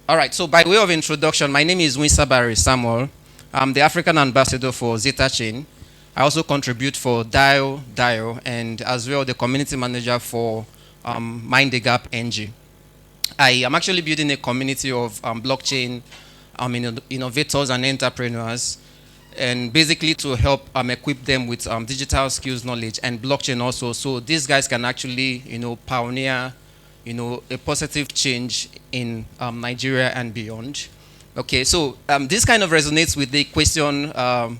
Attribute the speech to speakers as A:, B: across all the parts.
A: All right, so by way of introduction, my name is Nwisabari Samuel. I'm the African ambassador for Zeta Chain. I also contribute for Dio, and as well the community manager for Mind the Gap NG. I am actually building a community of blockchain innovators and entrepreneurs, and basically to help equip them with digital skills, knowledge, and blockchain also. So these guys can actually, pioneer, a positive change in Nigeria and beyond. Okay, so this kind of resonates with the question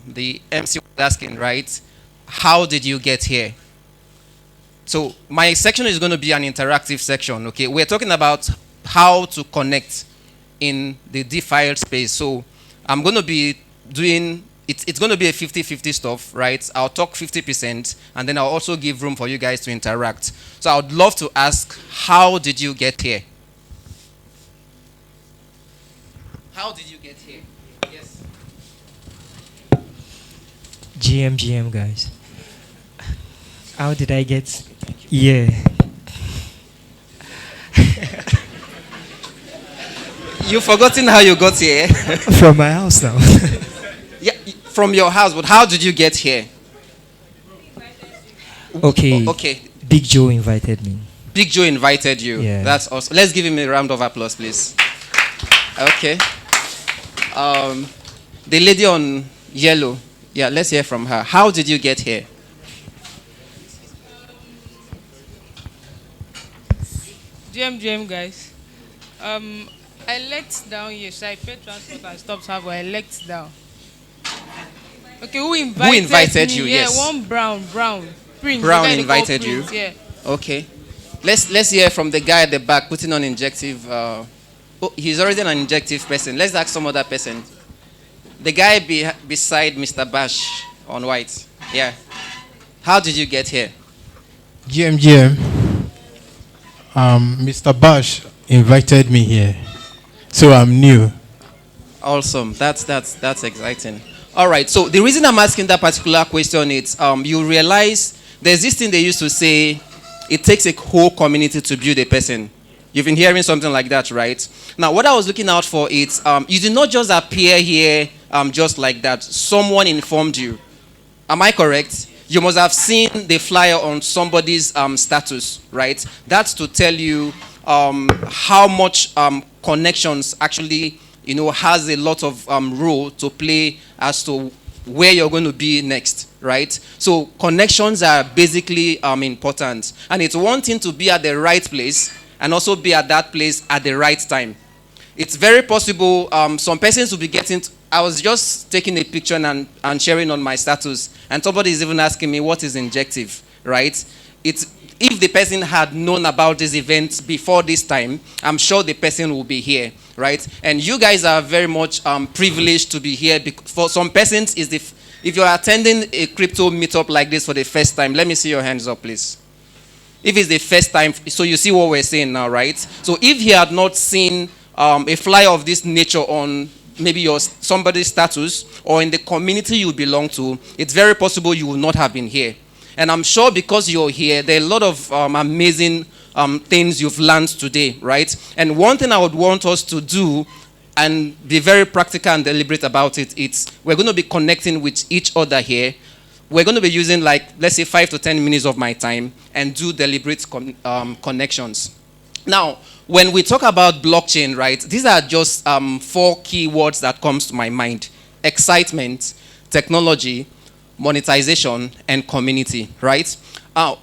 A: the MC was asking, right? How did you get here? So my section is going to be an interactive section, okay? We're talking about how to connect in the DeFi space. So I'm going to be doing, it's going to be a 50-50 stuff, right? I'll talk 50%, and then I'll also give room for you guys to interact. So I would love to ask, how did you get here? How did you get here? Yes.
B: GM, guys. How did I get? Yeah.
A: You've forgotten how you got here?
B: From my house now.
A: Yeah, from your house, but how did you get here?
B: Okay.
A: Okay.
B: Big Joe invited me.
A: Big Joe invited you.
B: Yeah.
A: That's awesome. Let's give him a round of applause, please. Okay. The lady on yellow. Yeah, let's hear from her. How did you get here?
C: GM, guys. I legged down here, so I paid transport and stuff, so I legged down. Okay, who invited
A: you?
C: Me?
A: Yes.
C: Yeah, one brown. Prince.
A: Brown invited
C: Prince,
A: you?
C: Yeah.
A: Okay. Let's hear from the guy at the back putting on Injective. Oh, he's already an Injective person. Let's ask some other person. The guy beside Mr. Bash on white. Yeah. How did you get here?
D: GM. Mr. Bash invited me here, so I'm new.
A: Awesome. That's exciting. All right. So the reason I'm asking that particular question is you realize there's this thing they used to say, it takes a whole community to build a person. You've been hearing something like that, right? Now, what I was looking out for is you did not just appear here just like that. Someone informed you. Am I correct? You must have seen the flyer on somebody's status, right? That's to tell you how much connections actually, has a lot of role to play as to where you're going to be next, right? So connections are basically important. And it's one thing to be at the right place and also be at that place at the right time. It's very possible some persons will be getting... I was just taking a picture and sharing on my status, and somebody is even asking me, what is Injective, right? If the person had known about this event before this time, I'm sure the person will be here, right? And you guys are very much privileged to be here. For some persons, if you're attending a crypto meetup like this for the first time, let me see your hands up, please. If it's the first time, so you see what we're saying now, right? So if he had not seen a flyer of this nature on maybe somebody's status or in the community you belong to, it's very possible you will not have been here. And I'm sure because you're here, there are a lot of amazing things you've learned today, right? And one thing I would want us to do and be very practical and deliberate about it, we're going to be connecting with each other here. We're going to be using, let's say 5 to 10 minutes of my time and do deliberate connections. Now, when we talk about blockchain, right, these are just 4 key words that comes to my mind. Excitement, technology, monetization, and community, right? I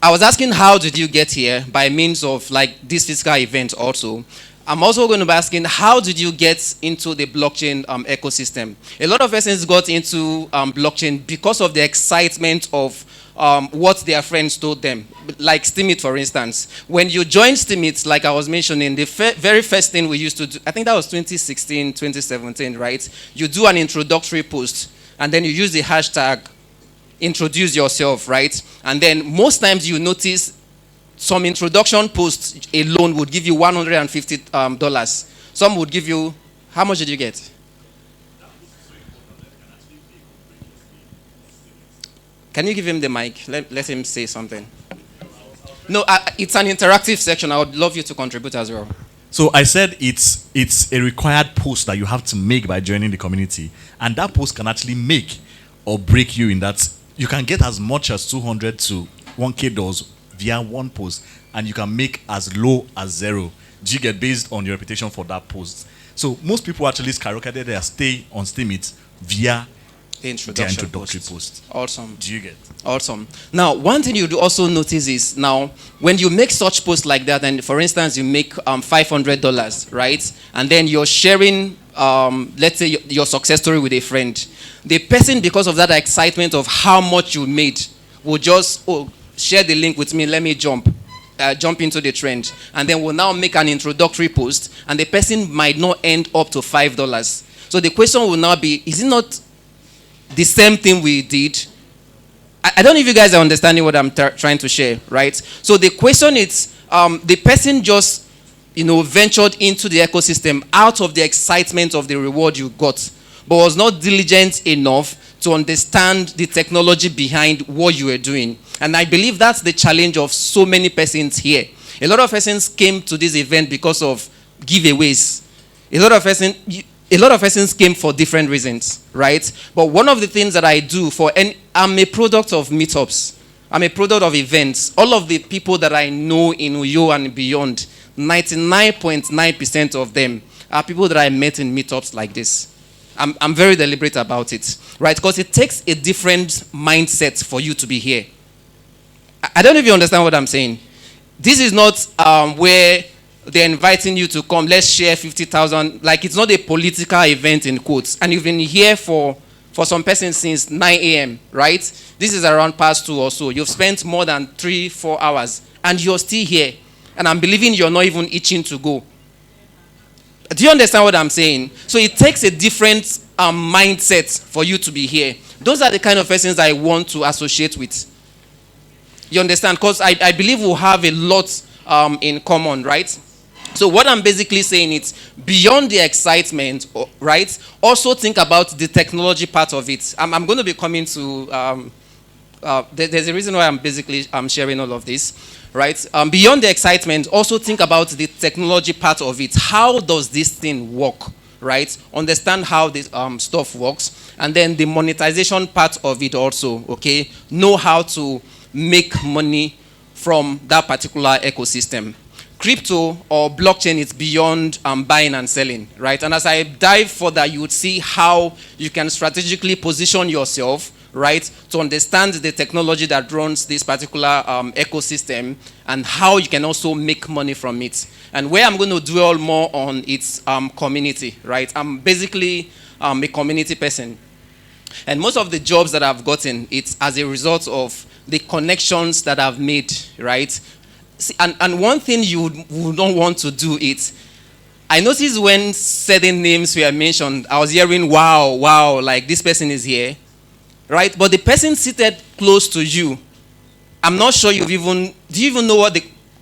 A: was asking how did you get here by means of this physical event also. I'm also going to be asking how did you get into the blockchain ecosystem? A lot of persons got into blockchain because of the excitement of what their friends told them. Like Steemit, for instance. When you join Steemit, like I was mentioning, the very first thing we used to do, I think that was 2016, 2017, right? You do an introductory post, and then you use the hashtag, introduce yourself, right? And then most times you notice some introduction posts alone would give you $150. Some would give you, how much did you get? Can you give him the mic? Let him say something. No, it's an interactive section. I would love you to contribute as well.
E: So I said it's a required post that you have to make by joining the community, and that post can actually make or break you in that. You can get as much as 200 to 1K dollars via one post, and you can make as low as zero. Do you get, based on your reputation for that post? So most people actually skyrocketed their stay on Steemit via
A: The
E: their introductory
A: post.
E: post.
A: Awesome.
E: Do you get?
A: Awesome. Now, one thing you also notice is now when you make such posts like that, and for instance, you make $500, right? And then you're sharing, let's say, your success story with a friend. The person, because of that excitement of how much you made, will just share the link with me. Let me jump into the trend, and then we'll now make an introductory post, and the person might not end up to $5. So the question will now be: is it not the same thing we did? I don't know if you guys are understanding what I'm trying to share, right? So the question is, the person just, ventured into the ecosystem out of the excitement of the reward you got, but was not diligent enough to understand the technology behind what you were doing. And I believe that's the challenge of so many persons here. A lot of persons came to this event because of giveaways. A lot of persons came for different reasons, right? But one of the things that I do I'm a product of meetups. I'm a product of events. All of the people that I know in Uyo and beyond, 99.9% of them are people that I met in meetups like this. I'm very deliberate about it, right? Because it takes a different mindset for you to be here. I don't know if you understand what I'm saying. This is not where they're inviting you to come, let's share 50,000. Like, it's not a political event in quotes. And you've been here for some person since 9 a.m., right? This is around past 2 or so. You've spent more than 3-4 hours, and you're still here. And I'm believing you're not even itching to go. Do you understand what I'm saying? So it takes a different mindset for you to be here. Those are the kind of persons I want to associate with. You understand? Because I believe we'll have a lot in common, right? So what I'm basically saying is, beyond the excitement, right, also think about the technology part of it. I'm going to be coming to, there's a reason why I'm sharing all of this, right? Beyond the excitement, also think about the technology part of it. How does this thing work, right? Understand how this stuff works. And then the monetization part of it also, okay? Know how to make money from that particular ecosystem. Crypto or blockchain is beyond buying and selling, right? And as I dive further, you would see how you can strategically position yourself, right, to understand the technology that runs this particular ecosystem and how you can also make money from it. And where I'm going to dwell more on its community, right? I'm basically a community person. And most of the jobs that I've gotten, it's as a result of the connections that I've made, right? See, and one thing you would not want to do is, I noticed when certain names were mentioned, I was hearing, wow, like this person is here, right? But the person seated close to you, I'm not sure do you even know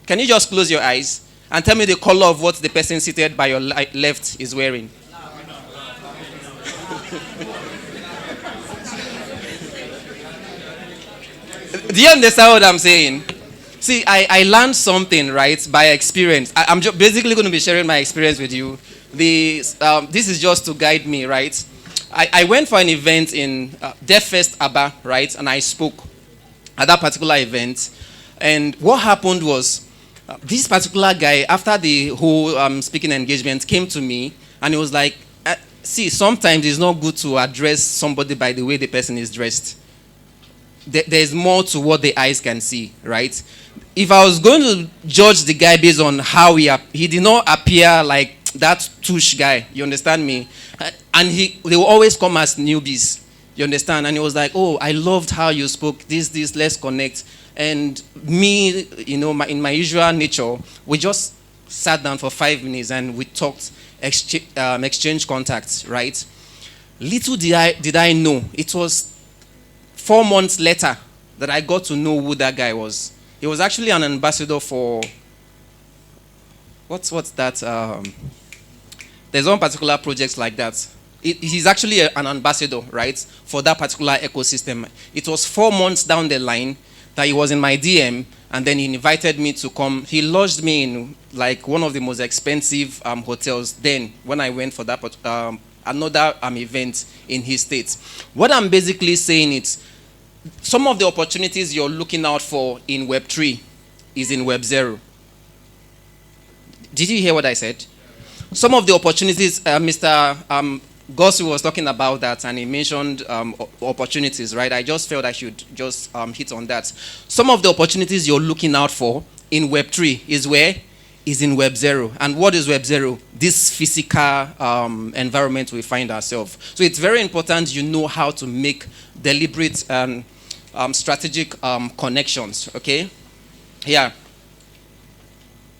A: can you just close your eyes and tell me the color of what the person seated by your left is wearing? Do you understand what I'm saying? See, I learned something, right, by experience. I'm just basically going to be sharing my experience with you. This is just to guide me, right? I went for an event in DevFest Aba, right, and I spoke at that particular event. And what happened was, this particular guy, after the whole speaking engagement, came to me, and he was like, see, sometimes it's not good to address somebody by the way the person is dressed. There's more to what the eyes can see, right? If I was going to judge the guy based on how he did not appear like that touche guy, you understand me? And they will always come as newbies, you understand? And he was like, oh, I loved how you spoke, this, let's connect. And me, in my usual nature, we just sat down for 5 minutes and we talked, exchange contacts, right? Little did I know, it was 4 months later that I got to know who that guy was. He was actually an ambassador for, what's that? There's one particular project like that. He's actually an ambassador, right, for that particular ecosystem. It was 4 months down the line that he was in my DM, and then he invited me to come. He lodged me in like one of the most expensive hotels then when I went for that another event in his state. What I'm basically saying is some of the opportunities you're looking out for in Web3 is in Web0. Did you hear what I said? Some of the opportunities, Mr. Gossi was talking about that, and he mentioned opportunities, right? I just felt I should just hit on that. Some of the opportunities you're looking out for in Web3 is where? Is in Web0. And what is Web0? This physical environment we find ourselves. So it's very important you know how to make deliberate and strategic connections, okay? Yeah.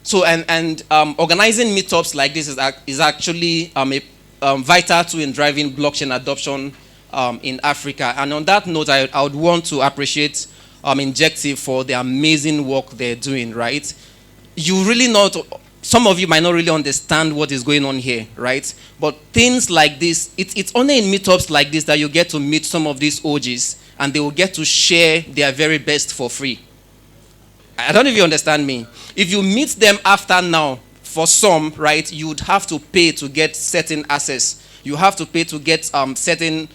A: So, and organizing meetups like this is actually vital to in driving blockchain adoption in Africa. And on that note, I would want to appreciate Injective for the amazing work they're doing, right? You really not, some of you might not really understand what is going on here, right? But things like this, it's only in meetups like this that you get to meet some of these OGs and they will get to share their very best for free. I don't know if you understand me. If you meet them after now, for some, right, you would have to pay to get certain access. You have to pay to get certain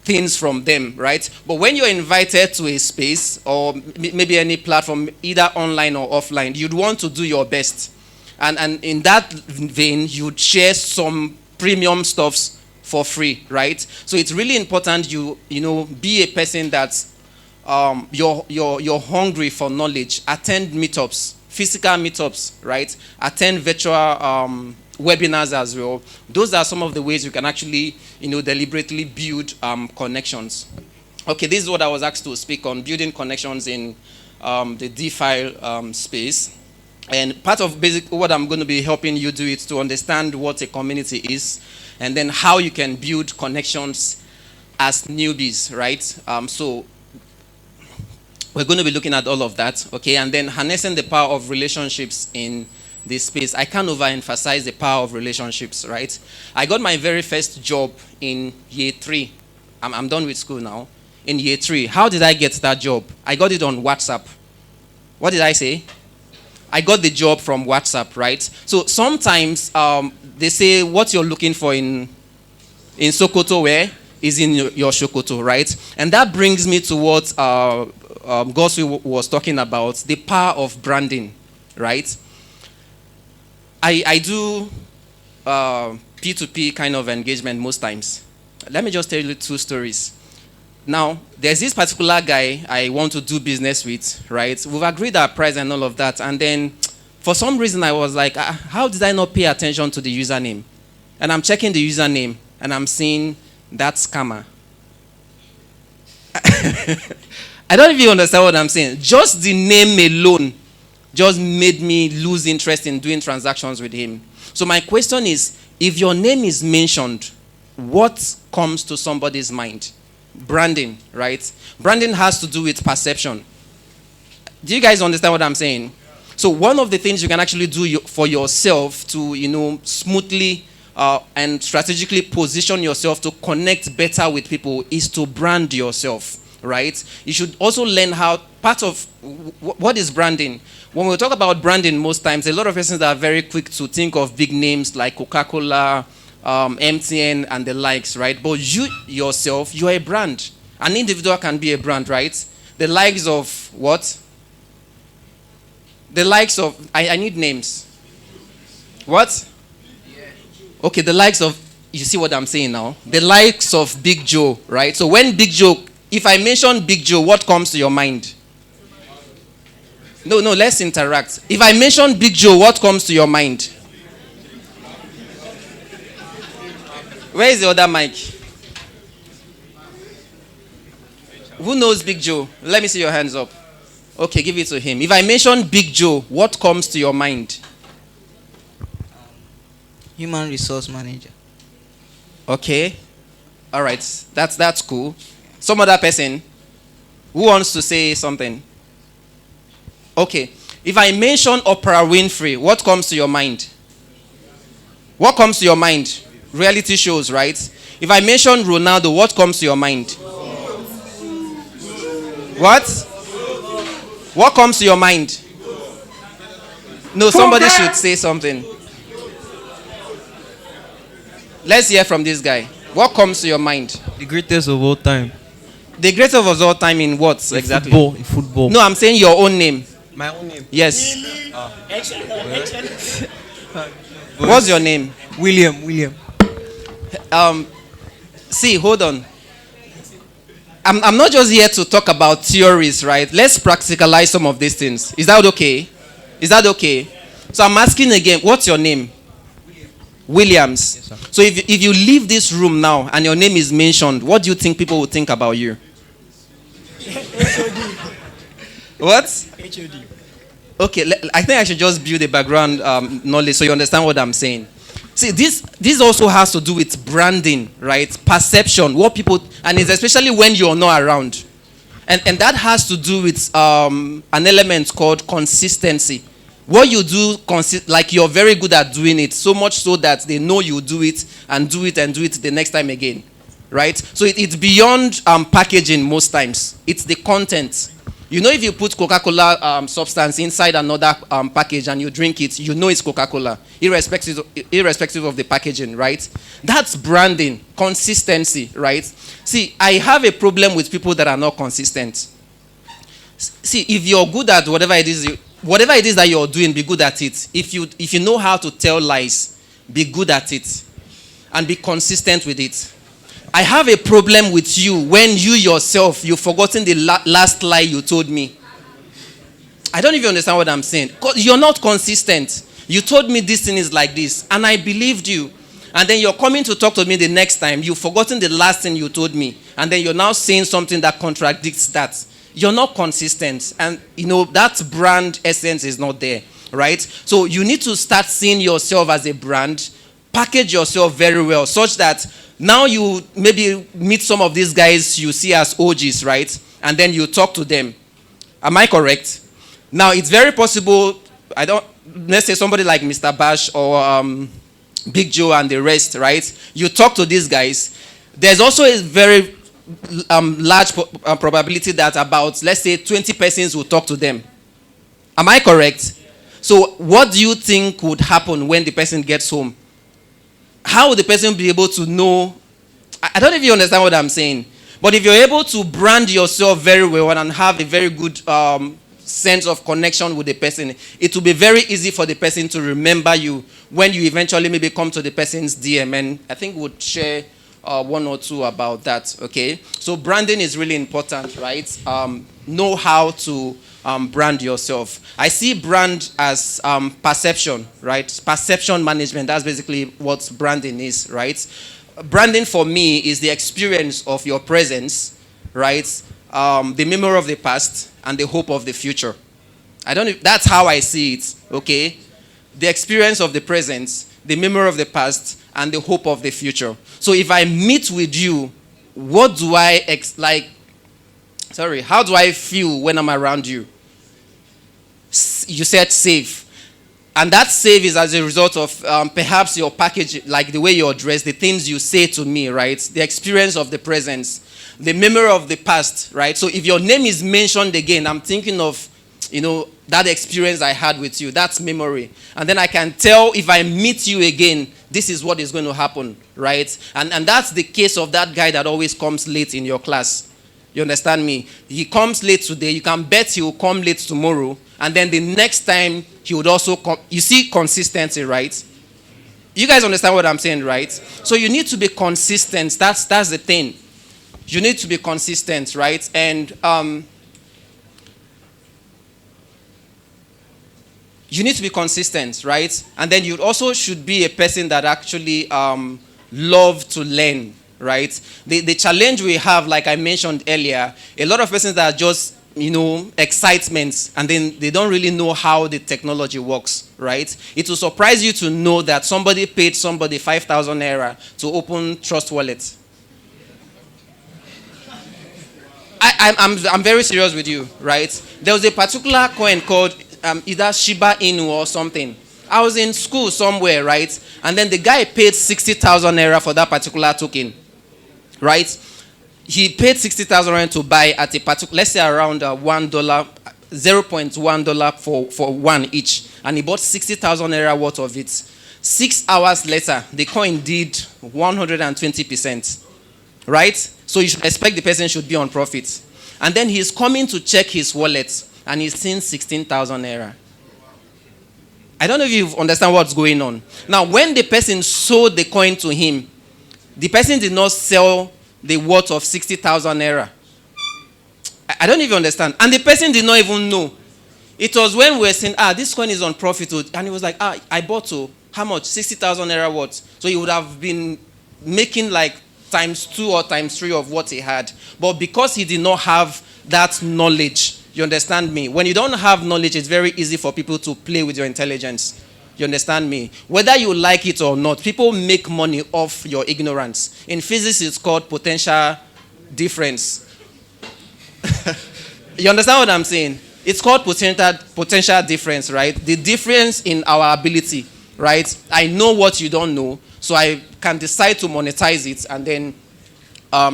A: things from them, right? But when you're invited to a space or maybe any platform, either online or offline, you'd want to do your best. And in that vein, you'd share some premium stuffs for free, right? So it's really important you know, be a person that's you're hungry for knowledge. Attend meetups, physical meetups, right? Attend virtual webinars as well. Those are some of the ways you can actually, you know, deliberately build connections. Okay, this is what I was asked to speak on, building connections in the DeFi space. And part of basically what I'm going to be helping you do is to understand what a community is, and then how you can build connections as newbies, right? So we're going to be looking at all of that, okay? And then harnessing the power of relationships in this space. I can't overemphasize the power of relationships, right? I got my very first job in year 3. I'm done with school now. In year 3. How did I get that job? I got it on WhatsApp. What did I say? I got the job from WhatsApp, right? So sometimes they say what you're looking for in Sokoto, where is in your Sokoto, right? And that brings me to what Goswi was talking about, the power of branding, right? I do P2P kind of engagement most times. Let me just tell you 2 stories. Now, there's this particular guy I want to do business with, right? We've agreed our price and all of that. And then, for some reason, I was like, how did I not pay attention to the username? And I'm checking the username, and I'm seeing that scammer. I don't even understand what I'm saying. Just the name alone just made me lose interest in doing transactions with him. So my question is, if your name is mentioned, what comes to somebody's mind? Branding, right? Branding has to do with perception. Do you guys understand what I'm saying? So one of the things you can actually do for yourself to, you know, smoothly and strategically position yourself to connect better with people is to brand yourself, right? You should also learn how, part of, what is branding? When we talk about branding most times, a lot of persons are very quick to think of big names like Coca-Cola, MTN, and the likes, right? But you yourself, you are a brand. An individual can be a brand, right? The likes of what? The likes of, I need names. What? Okay, the likes of, you see what I'm saying now? The likes of Big Joe, right? So when Big Joe, if I mention Big Joe, what comes to your mind? No, let's interact. If I mention Big Joe, what comes to your mind? Where is the other mic? Who knows Big Joe? Let me see your hands up. Okay, give it to him. If I mention Big Joe, what comes to your mind?
F: Human resource manager.
A: Okay. All right. That's cool. Some other person who wants to say something? Okay. If I mention Oprah Winfrey, what comes to your mind? What comes to your mind? Reality shows, right? If I mention Ronaldo, what comes to your mind? What? What comes to your mind? No, somebody should say something. Let's hear from this guy. What comes to your mind?
G: The greatest of all time.
A: The greatest of all time in what exactly?
G: Football. In football.
A: No, I'm saying your own name.
G: My own name.
A: Yes. What's your name?
G: William.
A: See, hold on. I'm not just here to talk about theories, right? Let's practicalize some of these things. Is that okay? Is that okay? So I'm asking again, what's your name? Williams.
G: Yes, sir.
A: So if you leave this room now and your name is mentioned, what do you think people will think about you? What?
B: HOD.
A: Okay, I think I should just build a background knowledge so you understand what I'm saying. See, this also has to do with branding, right? Perception, what people, and it's especially when you're not around. And that has to do with an element called consistency. What you do, like you're very good at doing it, so much so that they know you do it and do it and do it the next time again, right? So it's beyond packaging most times. It's the content. You know, if you put Coca-Cola substance inside another package and you drink it, you know it's Coca-Cola, irrespective of the packaging, right? That's branding, consistency, right? See, I have a problem with people that are not consistent. See, if you're good at whatever it is that you're doing, be good at it. If you know how to tell lies, be good at it and be consistent with it. I have a problem with you when you yourself, you've forgotten the last lie you told me. I don't even understand what I'm saying. You're not consistent. You told me this thing is like this, and I believed you. And then you're coming to talk to me the next time. You've forgotten the last thing you told me. And then you're now saying something that contradicts that. You're not consistent. And, that brand essence is not there, right? So you need to start seeing yourself as a brand. Package yourself very well such that now you maybe meet some of these guys you see as OGs, right? And then you talk to them. Am I correct? Now, it's very possible, let's say somebody like Mr. Bash or Big Joe and the rest, right? You talk to these guys. There's also a very large probability that about, let's say, 20 persons will talk to them. Am I correct? So what do you think would happen when the person gets home? How will the person be able to know? I don't know if you understand what I'm saying. But if you're able to brand yourself very well and have a very good sense of connection with the person, it will be very easy for the person to remember you when you eventually maybe come to the person's DM. And I think we'll share one or two about that, okay? So branding is really important, right? Know how to brand yourself. I see brand as perception, right? Perception management, that's basically what branding is, right? Branding for me is the experience of your presence, right? The memory of the past and the hope of the future. That's how I see it, okay? The experience of the present, the memory of the past, and the hope of the future. So if I meet with you, what do I how do I feel when I'm around you? You said safe. And that safe is as a result of perhaps your package, like the way you're dressed, the things you say to me, right? The experience of the presence, the memory of the past, right? So if your name is mentioned again, I'm thinking of, that experience I had with you. That's memory. And then I can tell if I meet you again, this is what is going to happen, right? And that's the case of that guy that always comes late in your class. You understand me? He comes late today. You can bet he will come late tomorrow. And then the next time, he would also come. You see consistency, right? You guys understand what I'm saying, right? So you need to be consistent. That's the thing. You need to be consistent, right? And you need to be consistent, right? And then you also should be a person that actually love to learn, right? The challenge we have, like I mentioned earlier, a lot of persons that are just, excitements, and then they don't really know how the technology works, right? It will surprise you to know that somebody paid somebody 5,000 naira to open Trust Wallet. I'm very serious with you, right? There was a particular coin called either Shiba Inu or something. I was in school somewhere, right? And then the guy paid 60,000 naira for that particular token, right? He paid 60,000 rand to buy at a particular, let's say around $1. $0.1 for one each, and he bought 60,000 naira worth of it. 6 hours later, the coin did 120%, right? So you should expect the person should be on profit. And then he's coming to check his wallet, and he's seeing 16,000 naira. I don't know if you understand what's going on. Now, when the person sold the coin to him, the person did not sell the worth of 60,000 naira. I don't even understand. And the person did not even know. It was when we were saying, this coin is on profit. And he was like, I bought how much? 60,000 naira worth. So he would have been making like ×2 or ×3 of what he had. But because he did not have that knowledge, you understand me? When you don't have knowledge, it's very easy for people to play with your intelligence. You understand me? Whether you like it or not, people make money off your ignorance. In physics, it's called potential difference. You understand what I'm saying? It's called potential difference, right? The difference in our ability, right? I know what you don't know, so I can decide to monetize it, and then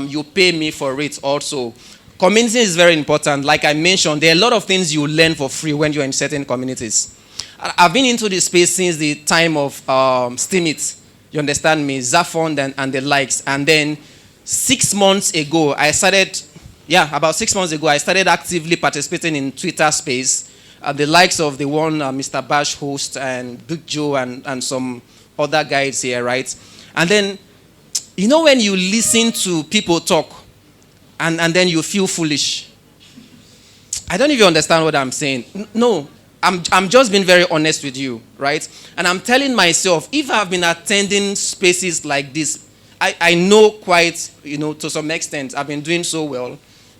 A: you pay me for it also. Community is very important. Like I mentioned, there are a lot of things you learn for free when you're in certain communities. I've been into this space since the time of Steemit. You understand me? Zafond and the likes. And then 6 months ago, about 6 months ago, I started actively participating in Twitter Space. The likes of the one Mr. Bash host and Big Joe and some other guys here, right? And then, you know when you listen to people talk and then you feel foolish? I don't even understand what I'm saying. No, I'm just being very honest with you, right? And I'm telling myself, if I've been attending spaces like this, I know quite, to some extent, I've been doing so well.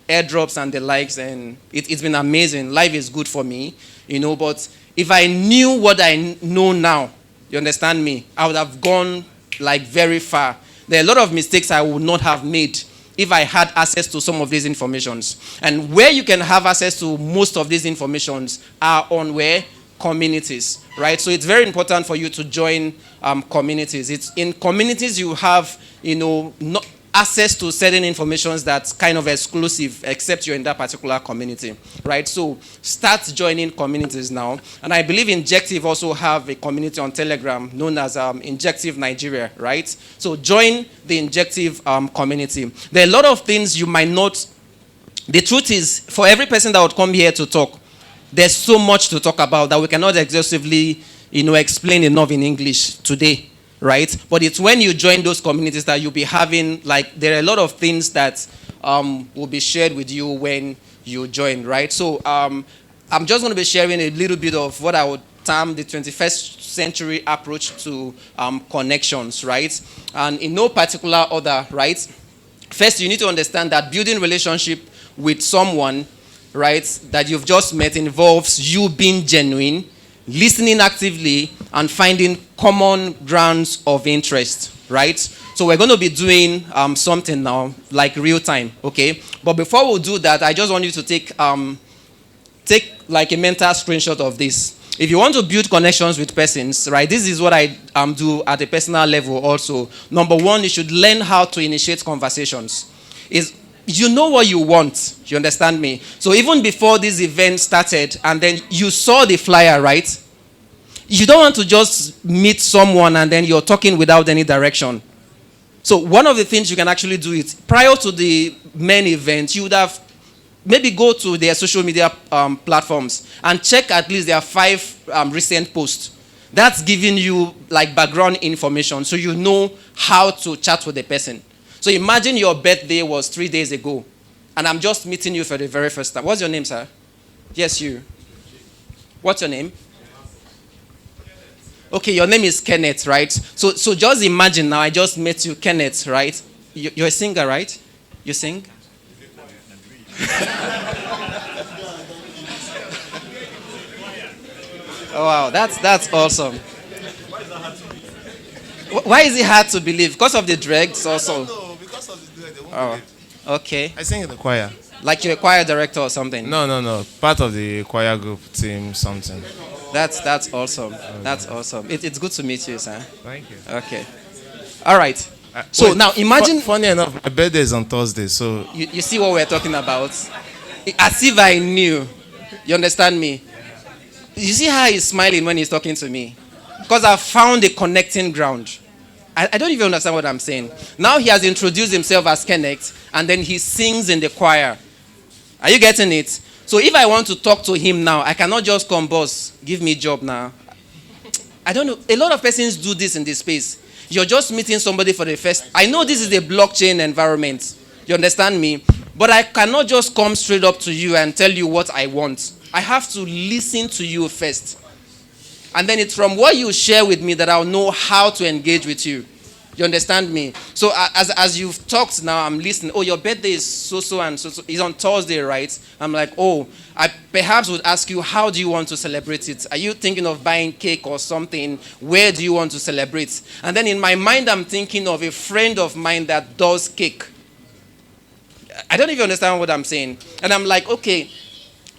A: Airdrops and the likes, and it's been amazing. Life is good for me, but if I knew what I know now, you understand me, I would have gone like very far. There are a lot of mistakes I would not have made if I had access to some of these informations. And where you can have access to most of these informations are on where? Communities, right? So it's very important for you to join communities. It's in communities you have, not access to certain informations that's kind of exclusive, except you're in that particular community, right? So start joining communities now. And I believe Injective also have a community on Telegram known as Injective Nigeria, right? So join the Injective community. There are a lot of things you might not. The truth is, for every person that would come here to talk, there's so much to talk about that we cannot exhaustively, explain enough in English today. Right? But it's when you join those communities that you'll be having, there are a lot of things that will be shared with you when you join, right? So I'm just going to be sharing a little bit of what I would term the 21st century approach to connections, right? And in no particular order, right? First, you need to understand that building relationship with someone, right, that you've just met involves you being genuine, listening actively, and finding common grounds of interest, right? So we're going to be doing something now, like real time, okay? But before we do that, I just want you to take like a mental screenshot of this. If you want to build connections with persons, right, this is what I do at a personal level also. Number one, you should learn how to initiate conversations. You know what you want, you understand me? So even before this event started, and then you saw the flyer, right? You don't want to just meet someone and then you're talking without any direction. So one of the things you can actually do is, prior to the main event, you would have maybe go to their social media platforms and check at least their 5 recent posts. That's giving you like background information so you know how to chat with the person. So imagine your birthday was 3 days ago, and I'm just meeting you for the very first time. What's your name, sir? Yes, you. What's your name? Okay, your name is Kenneth, right? So just imagine now I just met you, Kenneth, right? You're a singer, right? You sing? Oh, wow, that's awesome. Why is it hard to believe? Because of the dregs also?
H: No, because of the drag, they won't
A: Oh, okay.
H: I sing in the choir.
A: Like you're a choir director or something?
H: No. Part of the choir group, team, something.
A: That's awesome. That's awesome. It's good to meet you, sir.
H: Thank you.
A: Okay. All right. So now imagine...
H: Funny enough, my birthday is on Thursday, so...
A: You see what we're talking about? As if I knew. You understand me? You see how he's smiling when he's talking to me? Because I found a connecting ground. I don't even understand what I'm saying. Now he has introduced himself as Connect, and then he sings in the choir. Are you getting it? So if I want to talk to him now, I cannot just come, boss, give me a job now. I don't know. A lot of persons do this in this space. You're just meeting somebody for the first. I know this is a blockchain environment. You understand me? But I cannot just come straight up to you and tell you what I want. I have to listen to you first. And then it's from what you share with me that I'll know how to engage with you. You understand me? So as you've talked now, I'm listening. Oh, your birthday is so and so. It's on Thursday, right? I'm like, oh, I perhaps would ask you, how do you want to celebrate it? Are you thinking of buying cake or something? Where do you want to celebrate? And then in my mind, I'm thinking of a friend of mine that does cake. I don't even understand what I'm saying. And I'm like, okay,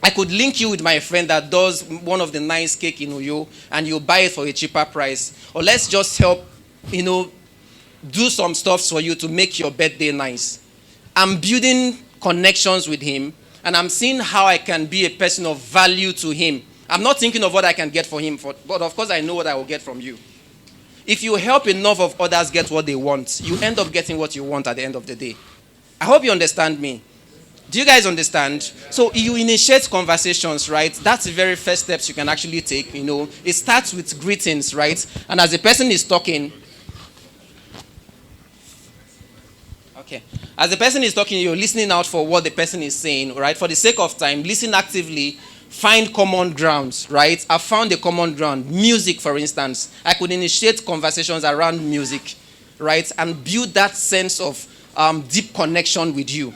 A: I could link you with my friend that does one of the nice cake in Uyo, and you buy it for a cheaper price. Or let's just help, do some stuff for you to make your birthday nice. I'm building connections with him, and I'm seeing how I can be a person of value to him. I'm not thinking of what I can get for him, but of course I know what I will get from you. If you help enough of others get what they want, you end up getting what you want at the end of the day. I hope you understand me. Do you guys understand? So you initiate conversations, right? That's the very first steps you can actually take, It starts with greetings, right? And as the person is talking, as the person is talking, you're listening out for what the person is saying, right? For the sake of time, listen actively, find common grounds, right? I found a common ground. Music, for instance. I could initiate conversations around music, right? And build that sense of deep connection with you.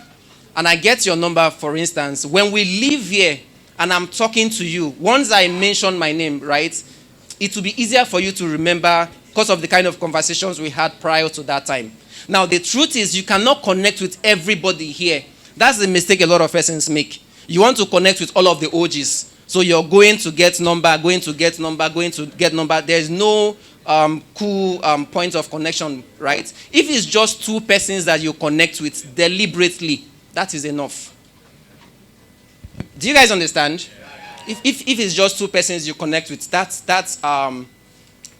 A: And I get your number, for instance. When we leave here and I'm talking to you, once I mention my name, right, it will be easier for you to remember because of the kind of conversations we had prior to that time. Now, the truth is you cannot connect with everybody here. That's the mistake a lot of persons make. You want to connect with all of the OGs. So you're going to get number, going to get number, going to get number. There's no cool point of connection, right? If it's just two persons that you connect with deliberately, that is enough. Do you guys understand? If it's just two persons you connect with, that's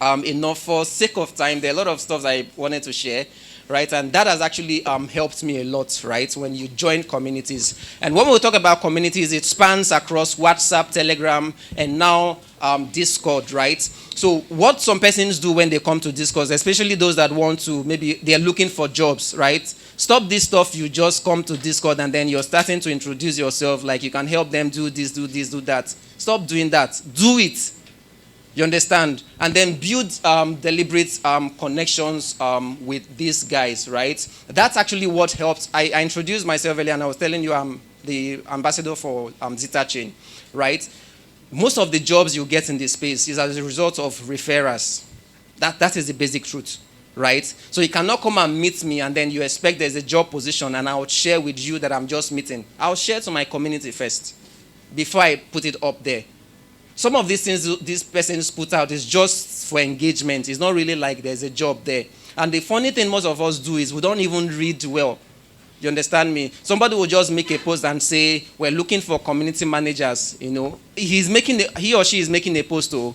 A: enough. For sake of time, there are a lot of stuff I wanted to share, right? And that has actually helped me a lot, right? When you join communities. And when we talk about communities, it spans across WhatsApp, Telegram, and now Discord, right? So what some persons do when they come to Discord, especially those that want to, maybe they're looking for jobs, right? Stop this stuff, you just come to Discord and then you're starting to introduce yourself, like you can help them do this, do this, do that. Stop doing that. Do it. You understand? And then build deliberate connections with these guys, right? That's actually what helps. I introduced myself earlier and I was telling you I'm the ambassador for Zeta Chain, right? Most of the jobs you get in this space is as a result of referrals. That is the basic truth, right? So you cannot come and meet me and then you expect there's a job position and I'll share with you that I'm just meeting. I'll share to my community first before I put it up there. Some of these things these persons put out is just for engagement. It's not really like there's a job there. And the funny thing most of us do is we don't even read well. You understand me? Somebody will just make a post and say, we're looking for community managers, He or she is making a post to.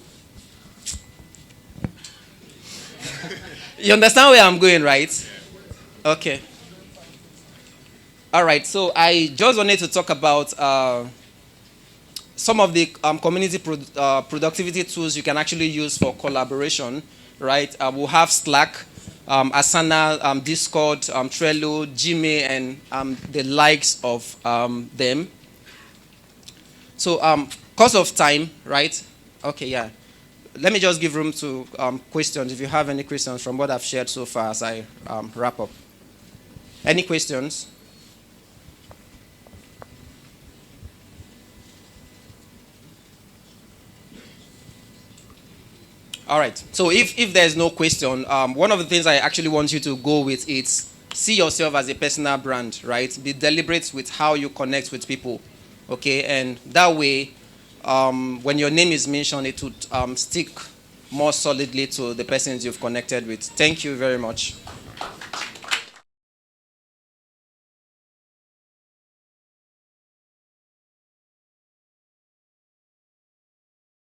A: You understand where I'm going, right? Okay. All right, so I just wanted to talk about some of the community productivity tools you can actually use for collaboration, right? We'll have Slack, Asana, Discord, Trello, Gmail, and the likes of them. So, course of time, right? Okay, yeah. Let me just give room to questions. If you have any questions from what I've shared so far as I wrap up. Any questions? All right. So if there's no question, one of the things I actually want you to go with is see yourself as a personal brand, right? Be deliberate with how you connect with people, okay? And that way, when your name is mentioned, it would stick more solidly to the persons you've connected with. Thank you very much.